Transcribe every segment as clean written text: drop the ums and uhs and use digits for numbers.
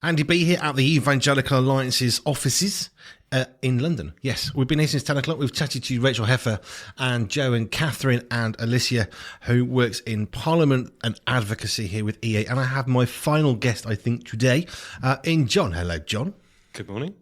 Andy B here at the Evangelical Alliance's offices in London. Yes, we've been here since 10 o'clock. We've chatted to Rachel Heffer and Joe and Catherine and Alicia, who works in Parliament and advocacy here with EA. And I have my final guest, I think, today in John. Hello, John. Good morning.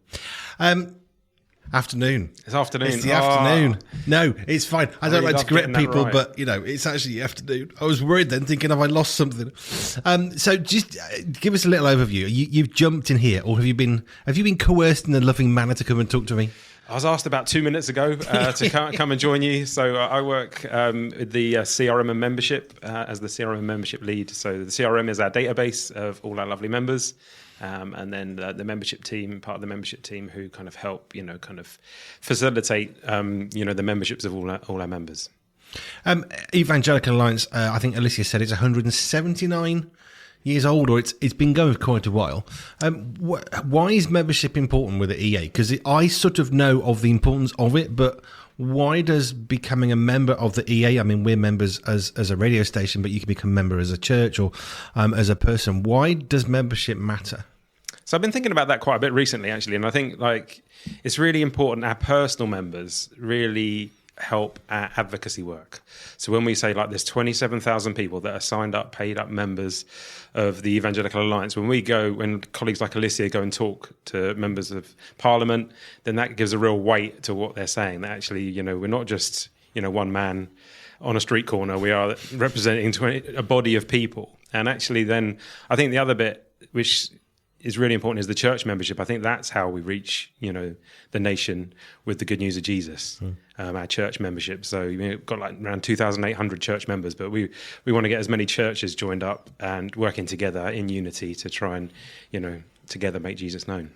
Afternoon. It's afternoon. It's the afternoon. No, it's fine. I don't like to correct people, right. but, it's actually the afternoon. I was worried then, thinking, have I lost something? So just give us a little overview. You've jumped in here, or have you been coerced in a loving manner to come and talk to me? I was asked about 2 minutes ago to come and join you. So I work with the CRM and membership as the CRM and membership lead. So the CRM is our database of all our lovely members. And then the membership team, part of the membership team, who kind of help, kind of facilitate, the memberships of all our members. Evangelical Alliance, I think Alicia said it's 179 years old, or it's been going for quite a while. Why is membership important with the EA? Because I sort of know of the importance of it, but why does becoming a member of the EA, I mean, we're members as a radio station, but you can become a member as a church or as a person. Why does membership matter? So I've been thinking about that quite a bit recently, actually, and I think it's really important our personal members really help our advocacy work. So when we say there's 27,000 people that are signed up, paid up members of the Evangelical Alliance, when colleagues like Alicia go and talk to members of Parliament, then that gives a real weight to what they're saying. That actually, we're not just, one man on a street corner. We are representing a body of people. And actually then I think the other bit, which is really important, is the church membership. I think that's how we reach, the nation with the good news of Jesus, our church membership. So we've got around 2,800 church members, but we want to get as many churches joined up and working together in unity to try and, together make Jesus known.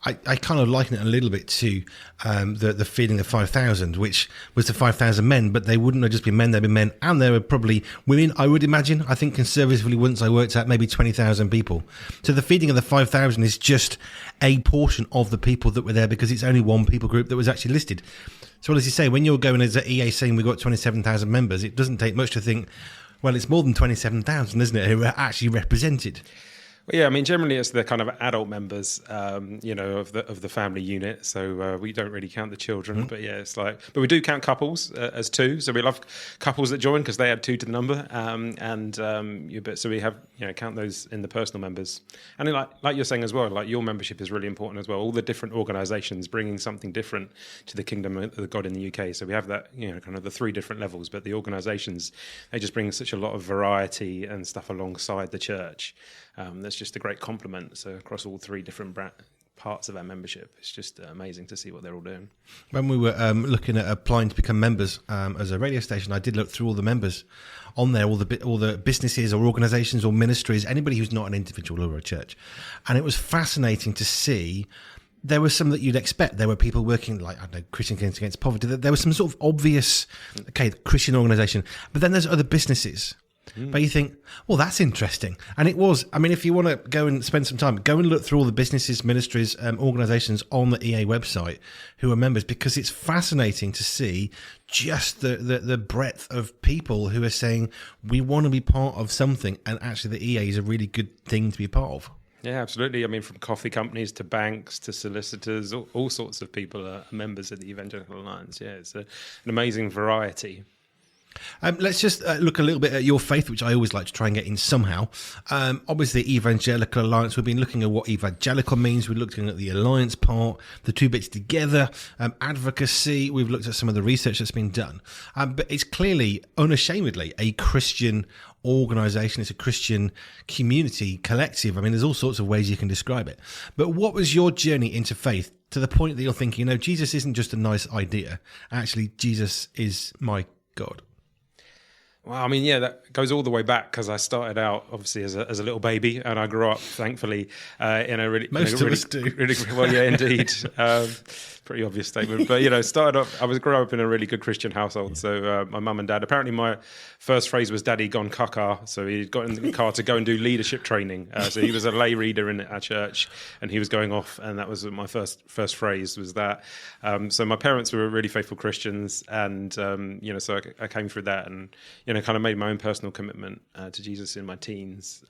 I kind of liken it a little bit to the feeding of 5,000, which was the 5,000 men, but they wouldn't have just been men, they'd be men, and there were probably women, I would imagine. I think conservatively, once I worked out, maybe 20,000 people. So the feeding of the 5,000 is just a portion of the people that were there, because it's only one people group that was actually listed. So as you say, when you're going as an EA saying we've got 27,000 members, it doesn't take much to think, well, it's more than 27,000, isn't it, who are actually represented? Well, yeah, I mean, generally it's the kind of adult members, of the family unit. So we don't really count the children, but yeah, but we do count couples as two. So we love couples that join because they add two to the number. So we have, count those in the personal members. And like you're saying as well, your membership is really important as well. All the different organisations bringing something different to the kingdom of God in the UK. So we have that, kind of the three different levels, but the organisations, they just bring such a lot of variety and stuff alongside the church. That's just a great compliment. So across all three different parts of our membership, it's just amazing to see what they're all doing. When we were looking at applying to become members as a radio station, I did look through all the members on there, all the businesses or organisations or ministries, anybody who's not an individual or a church. And it was fascinating to see. There were some that you'd expect. There were people working Christian Against Poverty. There was some sort of obvious, Christian organisation. But then there's other businesses. But you think, well, that's interesting. And it was. I mean, if you want to go and spend some time, go and look through all the businesses, ministries, organisations on the EA website who are members, because it's fascinating to see just the breadth of people who are saying, we want to be part of something. And actually the EA is a really good thing to be part of. Yeah, absolutely. I mean, from coffee companies to banks to solicitors, all sorts of people are members of the Evangelical Alliance. Yeah, it's an amazing variety. Let's just look a little bit at your faith, which I always like to try and get in somehow. Obviously, Evangelical Alliance, we've been looking at what evangelical means. We're looking at the alliance part, the two bits together, advocacy. We've looked at some of the research that's been done. But it's clearly, unashamedly, a Christian organisation. It's a Christian community, collective. I mean, there's all sorts of ways you can describe it. But what was your journey into faith to the point that you're thinking, Jesus isn't just a nice idea. Actually, Jesus is my God? Well, I mean, yeah, that goes all the way back because I started out obviously as a little baby, and I grew up, thankfully, in a really most of us do. Really, well, yeah, indeed. pretty obvious statement. But, started off, grew up in a really good Christian household. So my mum and dad, apparently my first phrase was "Daddy gone caca." So he got in the car to go and do leadership training. So he was a lay reader in our church, and he was going off, and that was my first phrase was that. So my parents were really faithful Christians, and so I came through that, and kind of made my own personal commitment to Jesus in my teens.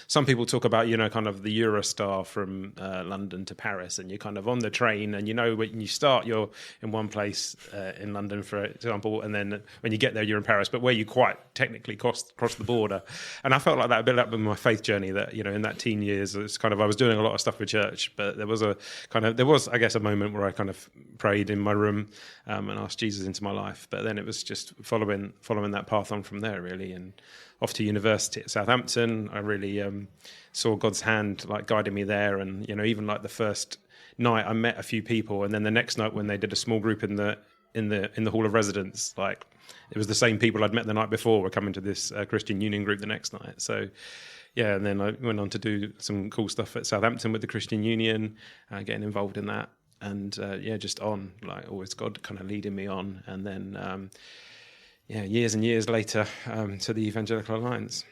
Some people talk about kind of the Eurostar from London to Paris, and you're kind of on the train, and when you start, you're in one place in London, for example, and then when you get there, you're in Paris, but where you quite technically cross the border. And I felt like that a bit up with my faith journey, that in that teen years, it's kind of, I was doing a lot of stuff with church, but there was I guess a moment where I kind of prayed in my room and asked Jesus into my life. But then it was just following that path on from there, really. And off to university at Southampton, I really saw God's hand like guiding me there. And even like the first night, I met a few people, and then the next night when they did a small group in the hall of residence, like it was the same people I'd met the night before were coming to this Christian Union group the next night. So yeah, and then I went on to do some cool stuff at Southampton with the Christian Union, getting involved in that, and just on, like, always God kind of leading me on. And then years and years later to the Evangelical Alliance.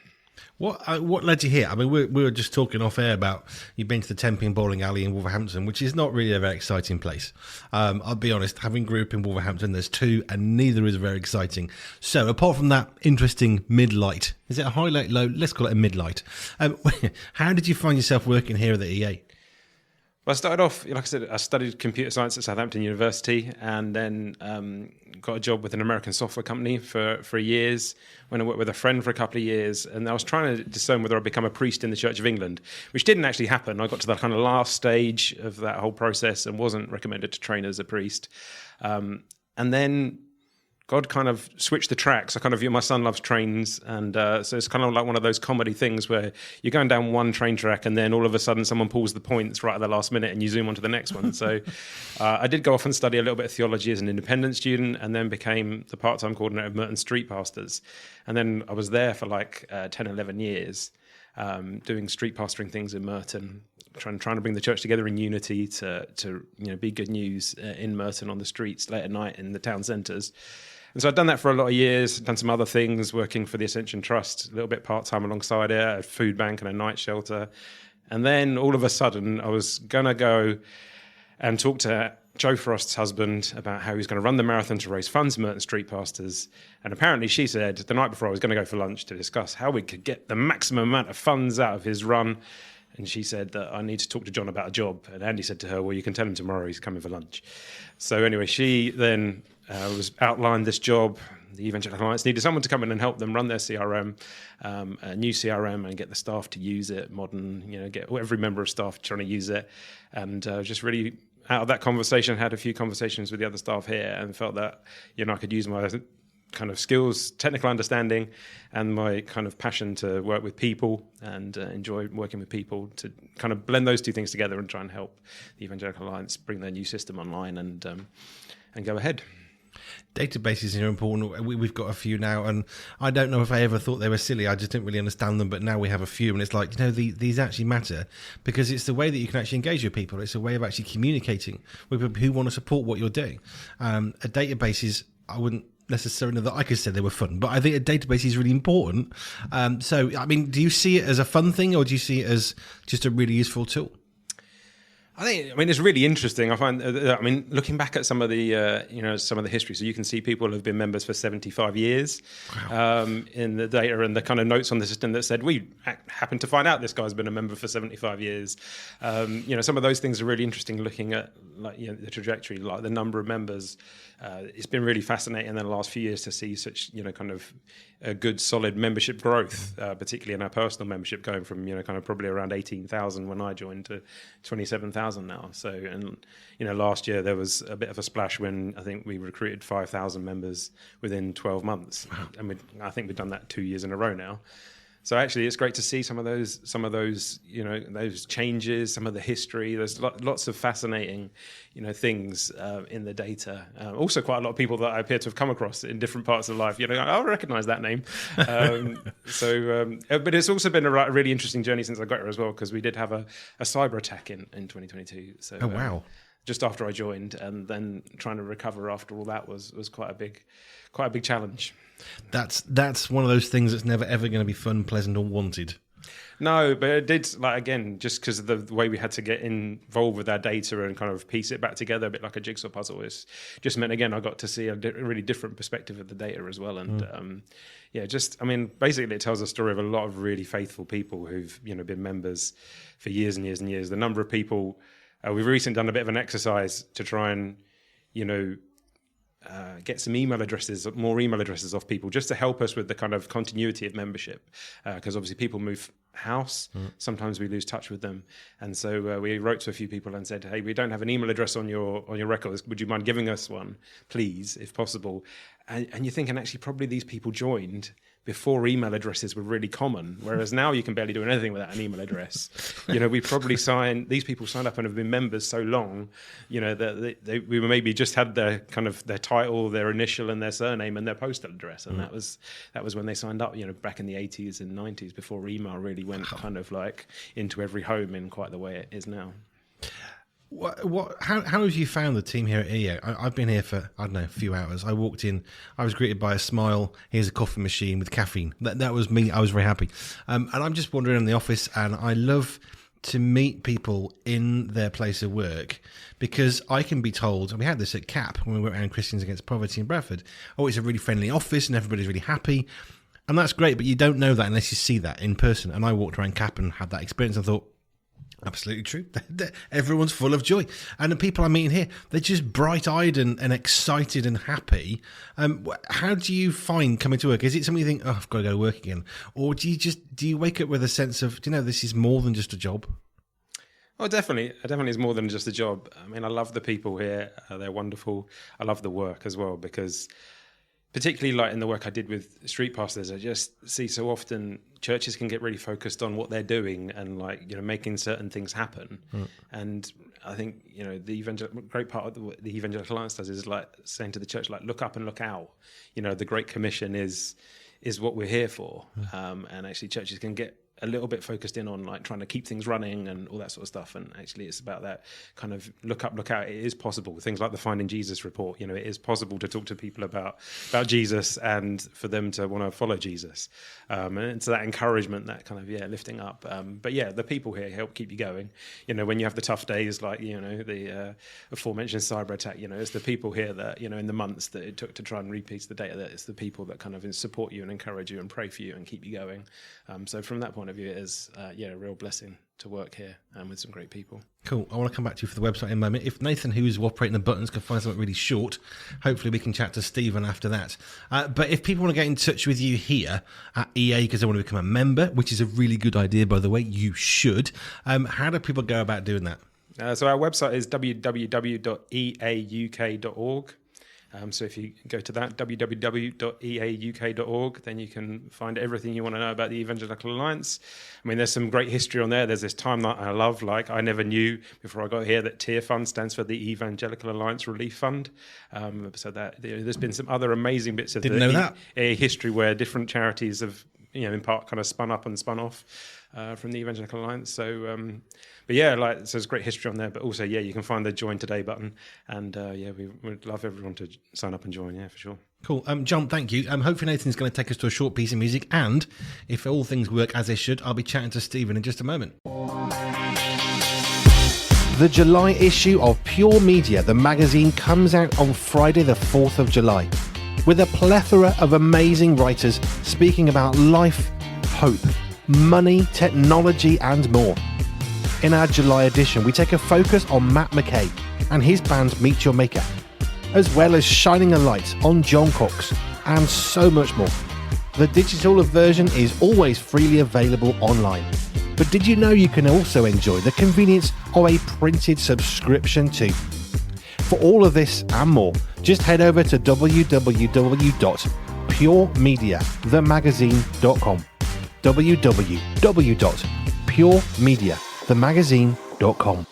What led you here? I mean, we were just talking off air about you've been to the Tenpin Bowling Alley in Wolverhampton, which is not really a very exciting place. I'll be honest, having grew up in Wolverhampton, there's two, and neither is very exciting. So apart from that interesting mid-light, is it a highlight, low? Let's call it a mid-light. How did you find yourself working here at the EA? Well, I started off, like I said, I studied computer science at Southampton University, and then got a job with an American software company for years. When I worked with a friend for a couple of years, and I was trying to discern whether I'd become a priest in the Church of England, which didn't actually happen. I got to the kind of last stage of that whole process and wasn't recommended to train as a priest. And then God kind of switched the tracks. My son loves trains, and so it's kind of like one of those comedy things where you're going down one train track, and then all of a sudden someone pulls the points right at the last minute, and you zoom on to the next one. So I did go off and study a little bit of theology as an independent student, and then became the part-time coordinator of Merton Street Pastors. And then I was there for like 10, 11 years, doing street pastoring things in Merton, trying to bring the church together in unity to be good news in Merton on the streets late at night in the town centres. And so I'd done that for a lot of years, done some other things, working for the Ascension Trust, a little bit part-time alongside it, a food bank and a night shelter. And then all of a sudden, I was going to go and talk to Jo Frost's husband about how he was going to run the marathon to raise funds for Merton Street Pastors. And apparently she said the night before I was going to go for lunch to discuss how we could get the maximum amount of funds out of his run. And she said that I need to talk to John about a job. And Andy said to her, well, you can tell him tomorrow he's coming for lunch. So anyway, she then was outlined this job. The Evangelical Alliance needed someone to come in and help them run their CRM, a new CRM, and get the staff to use it, modern, get every member of staff trying to use it. And just really, out of that conversation, had a few conversations with the other staff here, and felt that, I could use my kind of skills, technical understanding, and my kind of passion to work with people and enjoy working with people, to kind of blend those two things together and try and help the Evangelical Alliance bring their new system online and go ahead. Databases are important. We've got a few now, and I don't know if I ever thought they were silly. I just didn't really understand them, but now we have a few, and it's like, these actually matter, because it's the way that you can actually engage with people. It's a way of actually communicating with people who want to support what you're doing. A databases, I wouldn't necessarily know that I could say they were fun, but I think a database is really important. So, I mean, do you see it as a fun thing, or do you see it as just a really useful tool? I mean, it's really interesting. I find, looking back at some of the, some of the history, so you can see people have been members for 75 years. Wow. In the data and the kind of notes on the system that said, we happen to find out this guy's been a member for 75 years. Some of those things are really interesting, looking at the trajectory, like the number of members. It's been really fascinating in the last few years to see such, kind of a good solid membership growth, particularly in our personal membership, going from, kind of probably around 18,000 when I joined to 27,000 now. So, and last year there was a bit of a splash when I think we recruited 5,000 members within 12 months. Wow. And I think we've done that 2 years in a row now. So actually, it's great to see some of those, those changes, some of the history. There's lots of fascinating, things in the data. Also, quite a lot of people that I appear to have come across in different parts of life. I'll recognise that name. But it's also been a really interesting journey since I got here as well, because we did have a cyber attack in 2022. So, oh wow. just after I joined, and then trying to recover after all that was quite a big challenge. That's one of those things that's never ever going to be fun, pleasant, or wanted. No, but it did, like, again, just because of the way we had to get involved with our data and kind of piece it back together a bit like a jigsaw puzzle, is just meant, again, I got to see a really different perspective of the data as well. And basically it tells a story of a lot of really faithful people who've, been members for years and years and years. The number of people, we've recently done a bit of an exercise to try and, get some more email addresses off people, just to help us with the kind of continuity of membership, because obviously people move house, sometimes we lose touch with them, and so we wrote to a few people and said, hey, we don't have an email address on your records, would you mind giving us one, please, if possible? And you're thinking, actually, probably these people joined before email addresses were really common, whereas now you can barely do anything without an email address. We probably these people signed up and have been members so long, that we maybe just had their title, their initial and their surname and their postal address. And that was when they signed up, back in the 80s and 90s, before email really went kind of like into every home in quite the way it is now. How have you found the team here at EA? I've been here for, I don't know, a few hours. I walked in, I was greeted by a smile. Here's a coffee machine with caffeine. That was me. I was very happy. And I'm just wandering in the office, and I love to meet people in their place of work, because I can be told, and we had this at CAP when we went around Christians Against Poverty in Bradford, it's a really friendly office and everybody's really happy. And that's great, but you don't know that unless you see that in person. And I walked around CAP and had that experience. I thought, absolutely true. Everyone's full of joy. And the people I'm meeting here, they're just bright-eyed and excited and happy. How do you find coming to work? Is it something you think, oh, I've got to go to work again? Or do you wake up with a sense of, this is more than just a job? Oh, definitely. Definitely is more than just a job. I mean, I love the people here. They're wonderful. I love the work as well, because particularly like in the work I did with street pastors, I just see so often churches can get really focused on what they're doing and making certain things happen. And I think, the great part of what the Evangelical Alliance does is like saying to the church, like, look up and look out. The Great Commission is what we're here for. And actually churches can get a little bit focused in on like trying to keep things running and all that sort of stuff, and actually it's about that kind of look up, look out. It is possible. Things like the Finding Jesus report, it is possible to talk to people about Jesus and for them to want to follow Jesus, and it's that encouragement, that kind of lifting up. But the people here help keep you going. When you have the tough days, like the aforementioned cyber attack, it's the people here that in the months that it took to try and repiece the data, that it's the people that kind of support you and encourage you and pray for you and keep you going. So from that point of view, it is a real blessing to work here with some great people. Cool. I want to come back to you for the website in a moment. If Nathan, who's operating the buttons, can find something really short, hopefully we can chat to Stephen after that. But if people want to get in touch with you here at EA because they want to become a member, which is a really good idea, by the way, you should. How do people go about doing that? So our website is www.eauk.org. So if you go to that, www.eauk.org, then you can find everything you want to know about the Evangelical Alliance. I mean, there's some great history on there. There's this time that I love, like I never knew before I got here that TIR Fund stands for the Evangelical Alliance Relief Fund. So that there's been some other amazing bits of history where different charities have, in part kind of spun up and spun off from the Evangelical Alliance. So, so there's great history on there, but also, you can find the Join Today button. And, we would love everyone to sign up and join, for sure. Cool. John, thank you. Hopefully Nathan's going to take us to a short piece of music. And if all things work as they should, I'll be chatting to Stephen in just a moment. The July issue of Pure Media, the magazine, comes out on Friday the 4th of July with a plethora of amazing writers speaking about life, hope, money, technology and more. In our July edition, we take a focus on Matt McKay and his band Meet Your Maker, as well as shining a light on John Cox and so much more. The digital version is always freely available online. But did you know you can also enjoy the convenience of a printed subscription too? For all of this and more, just head over to www.puremediathemagazine.com www.puremediathemagazine.com